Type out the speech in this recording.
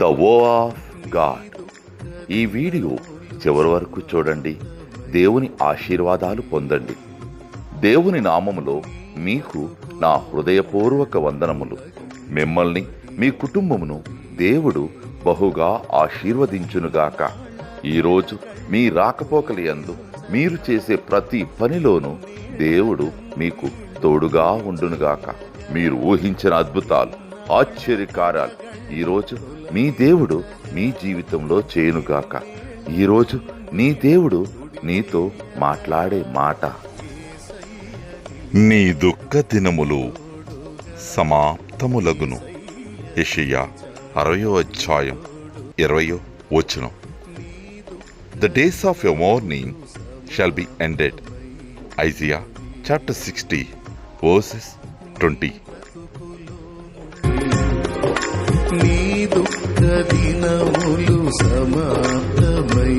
The వో of God. ఈ video చివరి వరకు చూడండి. దేవుని ఆశీర్వాదాలు పొందండి. దేవుని నామములో మీకు నా హృదయపూర్వక వందనములు. మిమ్మల్ని మీ కుటుంబమును దేవుడు బహుగా ఆశీర్వదించునుగాక. ఈరోజు మీ రాకపోకలి యందు మీరు చేసే ప్రతి పనిలోనూ దేవుడు మీకు తోడుగా ఉండునుగాక. మీరు ఊహించిన అద్భుతాలు, ఆశ్చర్యకార్యాలు ఈరోజు మీ దేవుడు మీ జీవితంలో చేయునుగాక. ఈరోజు నీ దేవుడు నీతో మాట్లాడే మాట, నీ దుఃఖ దినములు సమాప్తములగును. యెషయా 60:20. The days of your mourning shall be ended. Isaiah chapter 60:20. నీ దుఃఖ దినములు సమాప్తమై